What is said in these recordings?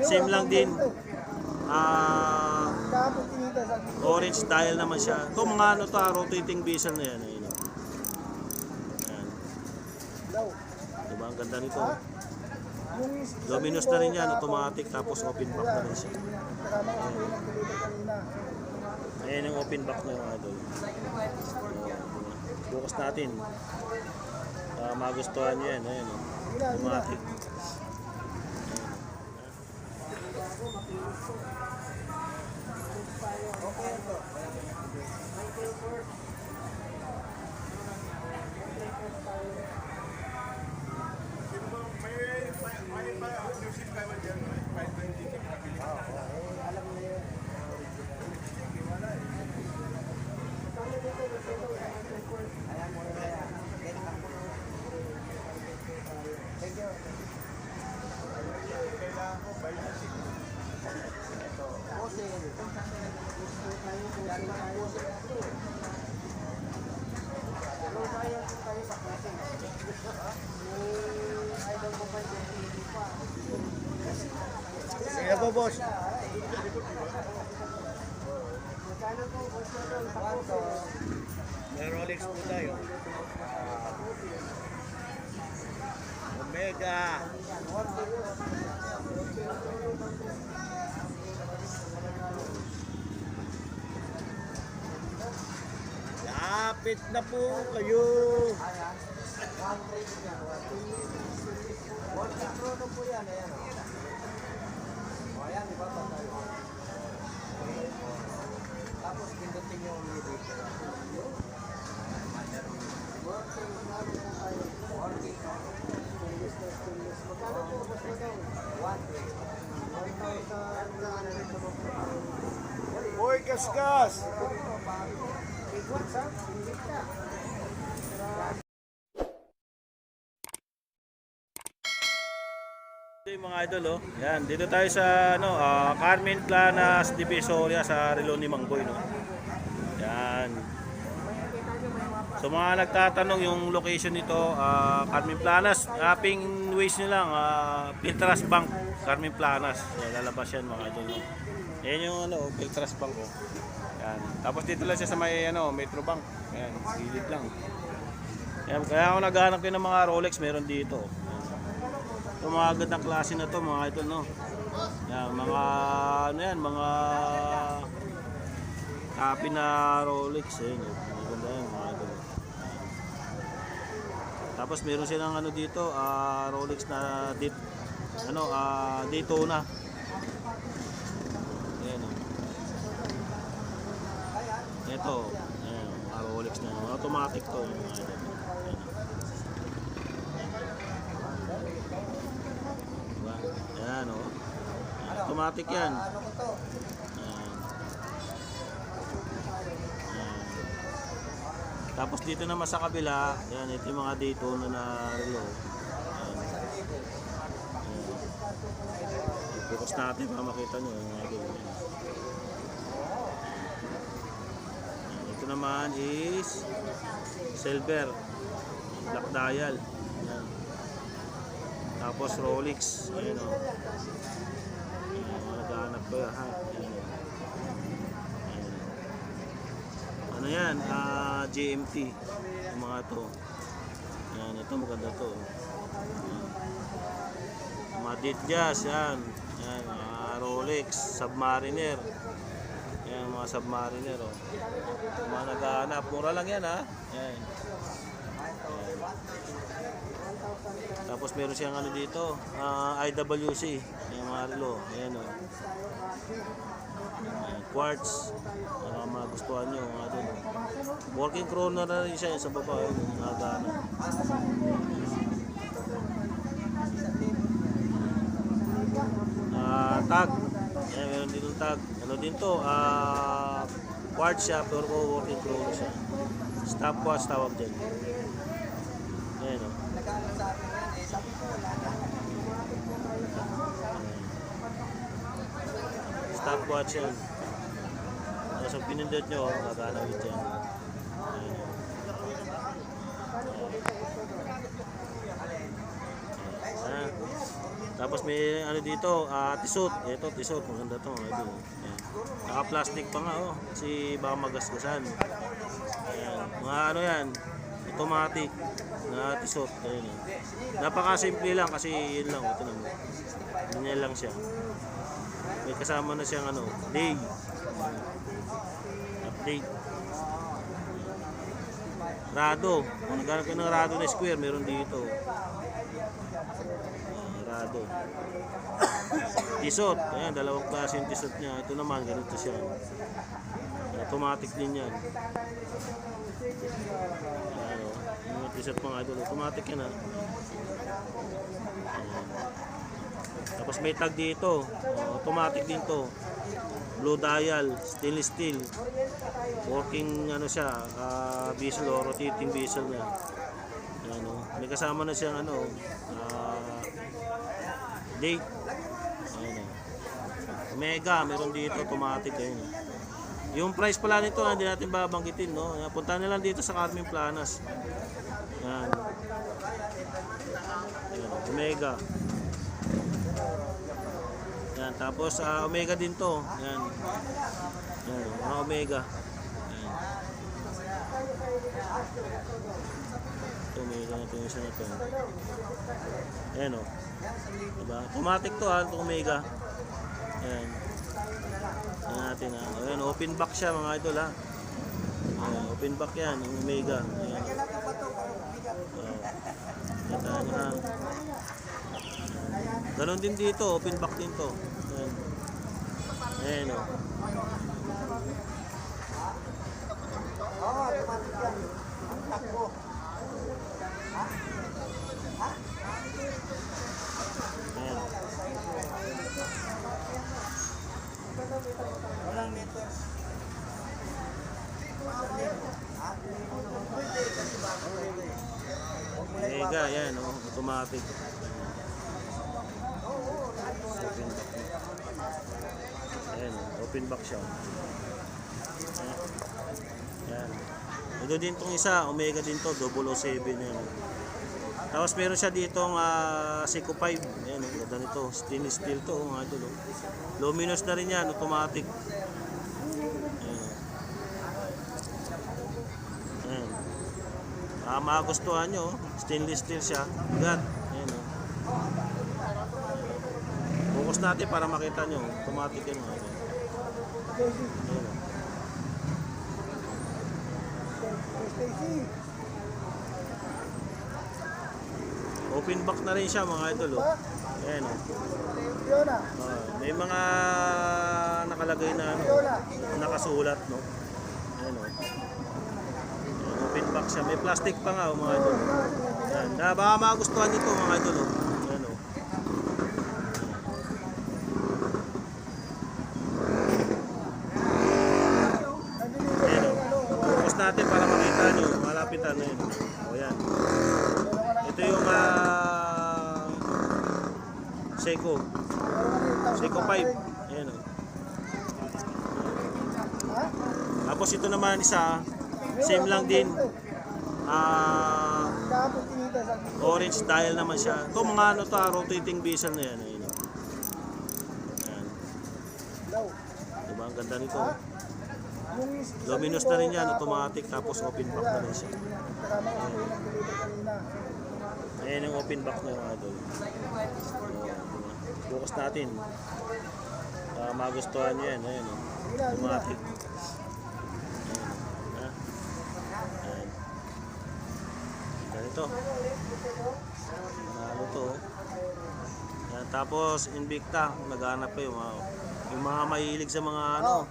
Same lang din. Orange dial naman siya. Ito mga ano to, rotating bezel na yan. Ayan. Ayan. Diba, ang ganda nito. Luminous na rin yan, automatic, tapos open back na rin siya. Ayan yung open back na yung idol. Bukas natin. Magustuhan nyo yan. Ayan, automatic. Sige po, boss. May Rolex po tayo. Omega. Lapit na po kayo. Tapos pindutin yung dito. Boy, kaskas. Ito yung mga idol, oh. Yan, dito tayo sa ano, Carmen Planas, Divisoria sa Relo ni Mang Boy, no. Yan. So mga nagtatanong yung location nito, Carmen Planas, ping ways nyo lang, Piltras Bank, Carmen Planas. Yan, lalabas yan mga idol, no. Yan yung ano, Piltras Bank, oh. Yan. Tapos dito lang siya sa may ano, Metro Bank. Yan, silid lang. Yan, kaya ako naghahanap kayo ng mga Rolex, meron dito. Yung mga gandang klase na to mga idol, no. Yan, mga ano yan, mga copy na Rolex eh. Maganda yan mga idol. Tapos meron silang ano dito, Rolex na Daytona. Ayan, oh. Ito, ayan, mga Rolex na automatic to mga idol. Ayan, oh. Automatic yan. Ayan. Ayan. Tapos dito naman sa kabila, ayan, ito yung mga Daytona na relo. Ayan. Ayan. I-focus natin para makita nyo yung mga relo. Ito naman is silver, black dial. Ayan. Tapos Rolex, ayan, o. Naghahanap ko yan, ha. Ayan, o. Ayan. Ano yan? GMT yung mga to. Ayan, ito maganda to. Ayan. Mga Ditjas, yan. Ayan, Rolex, Submariner. Ayan, mga Submariner, o. Mga naghahanap, mura lang yan, ha. Ayan. Ayan. Tapos meron siyang ano dito, IWC, yung mga relo, ayan, o. Ayan, quartz, magustuhan nyo, mga doon. Working chrono na rin siya sa baba, yun, nagana. Tag, ayan, meron dito tag, ano din to, quartz siya, pero working chrono siya. Stopwatch tawag dyan. Ayan, o. Stopwatch yan. So pinindot nyo, gagana ulit yan. Tapos may ano dito, tisot. Ito, tisot. Maganda to mga idol. Ayan. Naka-plastic pa nga, oh. Kasi baka magasgasan. Ayan. Mga ano yan, automatic na tisot. Ayan, oh. Napaka-simple lang kasi yun lang. Ito naman. Ganyan lang siya. May kasama na siyang ano, day. Update. Rado. Kung naghanap kayo ng rado na square, meron dito. Rado. Tisot. Ayan, dalawang klase yung tisot niya. Ito naman, ganito siya. Automatic din yan. Ayan, o. Yung tisot mga idol. Automatic yan, ha. Ayan. Tapos may tag dito. Automatic din to. Blue dial, stainless steel. Working ano siya, bezel o rotating bezel na. Ano, may kasama na siyang ano, date. Ayun. Omega, meron dito automatic ayun. Yung price pala nito hindi natin babanggitin, no. Punta na lang dito sa Carmen Planas. Yan. Ayun, Omega. Yan, tapos Omega din to. Yan. Yan, mga Omega. Yan. Ito, Omega na ito yung isa na ito. Ayan o. Diba? Automatic to ha, itong Omega. Ayan. Ayan natin ha. Ayan, open back siya mga idol ha. Ayan, open back yan, yung Omega. Ayan. Kita nyo ha. Ganon din dito, open back din to. Ayan. Ayan o. Automatic yan. Ang takbo. Ayan. Walang meter. Omega, yan o. Automatic. Ayan, open back siya. Ayan. Ito din tong isa, Omega din to, 007 yan. Tapos meron siya ditong Seiko 5. Ayan, ganda nito, stainless steel to, mga idol. Luminous na rin yan, automatic. Ayan. Ayan. Magustuhan nyo, stainless steel siya. God. Ayan o. Focus natin para makita nyo. Automatic yan mga idol. Ayan o. Open back na rin siya mga idol o. Ayan o. May mga nakalagay na ano, nakasulat no. Ayan o. Ayan, open back siya. May plastic pa nga o mga idol. Ayan. Baka magustuhan nito mga idol o. Ayan o. Ayan o. Focus natin para makita nyo. Malapitan na yun. O yan. Ito yung Seiko 5. Ayan o. Tapos ito naman isa, same lang din. Orange dial naman siya. Ito mga ano to, rotating bezel na yan. Ayan o. Ayan. Diba? Ang ganda nito. Luminous na rin yan, automatic. Tapos open back na rin siya. Ayan yung open back na yung idol. Focus natin. Magustuhan nyo yan. Ayan o. Automatic. Ayan. Ayan. Ganito. Ano to. Ayan. Tapos Invicta. Naghanap pa yung mga mahilig sa mga ano.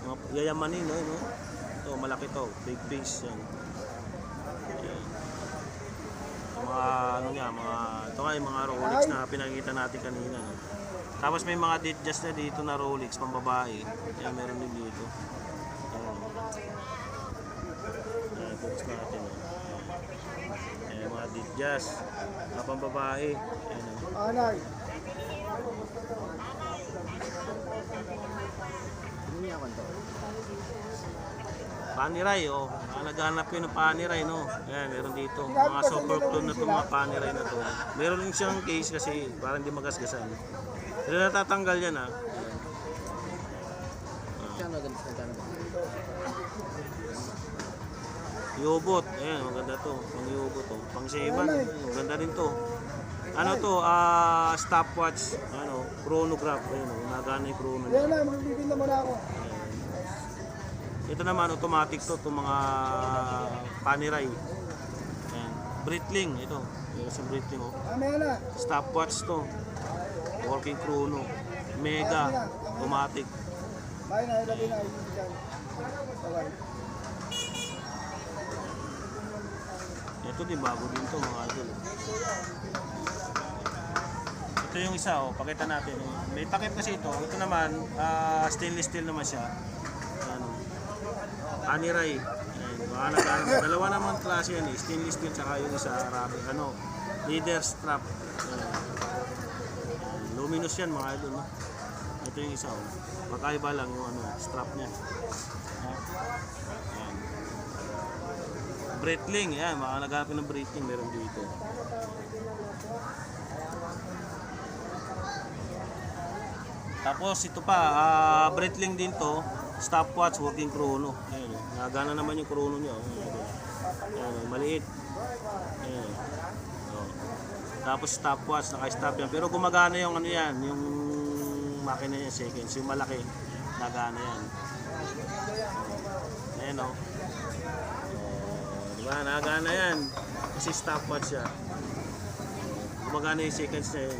Mga yayamanin. No? Ito malaki to. Big face. Yan. Ayan. Mga ano niya, ito nga yung mga Rolex na pinakita natin kanina. No? Tapos may mga Datejust na dito na Rolex pang babae. Ayan, meron din dito. Ayan, focus natin. No? Ayan, mga Datejust na pang babae. Ayan, no? Anay. Paniray, oh. Naghanap yun ng paniray, no? Ayan, meron dito. Mga super clone na itong mga paniray na to. Meron din siyang case kasi para hindi magasgasan. Pero natatanggal yan, ha. Yobot, ayan, maganda to. Pang yobot to. Pang seban, maganda rin to. Ano to, stopwatch, ano, chronograph, ayun, nagana yung chrono. Yan na, magbibigil naman ako. Ito naman automatic to, itong mga paniray. Ayan. Breitling, ito. Yung sa Breitling, oh. Mamaya na. Stopwatch to. Working chrono. Mega, automatic. Bahay na, ilagay na. Ibigyan. Bawal. Ito din, bago din to mga idol. Ito yung isa, oh. Pakita natin. May takip kasi ito. Ito naman, stainless steel naman siya. Ano, paniray. Ayan, dalawa naman klase yan, eh. Stainless steel tsaka yung isa rubber, ano, leader strap. Ayan. Luminous yan mga idol, no? Ito yung isa, oh. Magkaiba lang yung ano, strap niya. Ayan. Breitling, yan, mga naghahanap ng Breitling meron dito. Tapos ito pa, Breitling din to, stopwatch, working chrono. Ayan, nagana naman yung chrono niya. Ayan, maliit. Ayan. Oh. Tapos stopwatch, naka-stop yan. Pero gumagana yung ano yan, yung makina niya seconds, yung malaki, nagana yan. Ayan o. Oh. Diba, nagana yan. Kasi stopwatch siya. Gumagana yung seconds niya yun.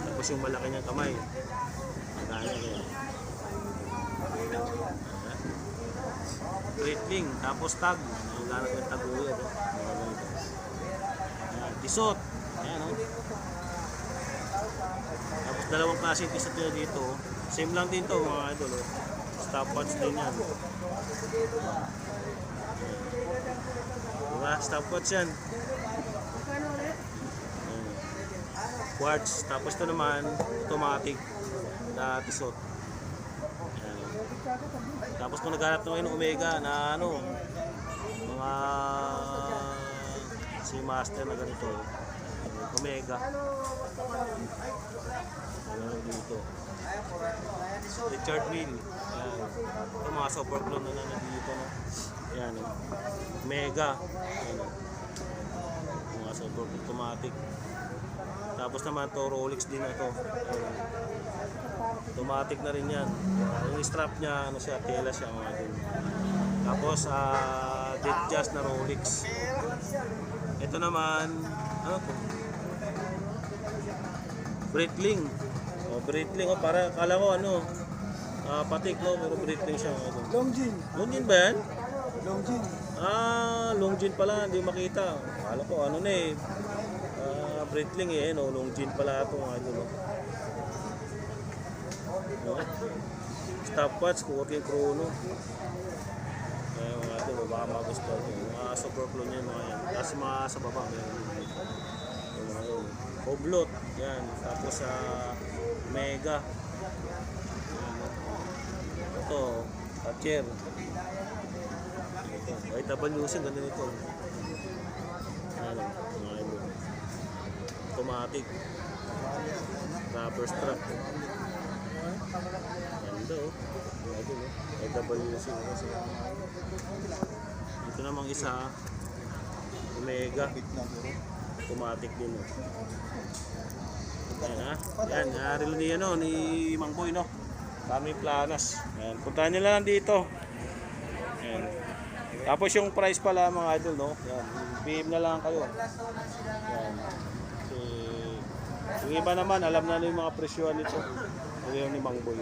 Tapos yung malaki niyang kamay. Nagana yan. Breitling, tapos tag. Nagana yung tag-uwi. Disot. Ayan o. Oh. Tapos dalawang klase yung disot nila dito. Same lang din to mga idol. Oh. Stopwatch din yan. Diba? Stopwatch yan. Quartz. Tapos ito naman, automatic na tisot. Ayan. Tapos kung naghanap naman ng Omega na ano, mga si master na ganito, Omega. Ayan dito. Richard Mill. Ayan. Ito mga super clone na nandito. No? Ayan. Omega. Ayan. Mga super automatic. Tapos naman to Rolex din na to. Automatic na rin yan. Yung strap niya, ano siya, tela siya mga din. Tapos dead jazz na Rolex. Ito naman, ano to? Breitling. Oh, Breitling, oh, para kala ko ano, patik no, pero Breitling siya mga din. Longjin. Longjin ba yan? Longjin. Longjin pala, hindi makita. Kala ko ano na eh. Breitling eh, no? Longjin pala ito mga idol. No? Stopwatch, working chrono. Kaya mga idol, baka magustuhan ito. Mga super clone yan mga yan. Tapos mga sa baba. Oblot, yan. Tapos Mega. Ito, Thatcher. IWC, ganda nito. Ano, mga idol. Automatic rubber strap. Ganda oh. IWC. Ito namang isa Omega. Automatic din oh. Ayan ha. Yan, relo ni ano, ni Mang Boy no. Kami Planas. Ayan, puntahan nyo lang dito. Ayan. Tapos yung price pala mga idol no. Yan, PM na lang kayo. Yan. Yung iba naman, alam na yung mga presyo nito. Ito yung ni Mang Boy.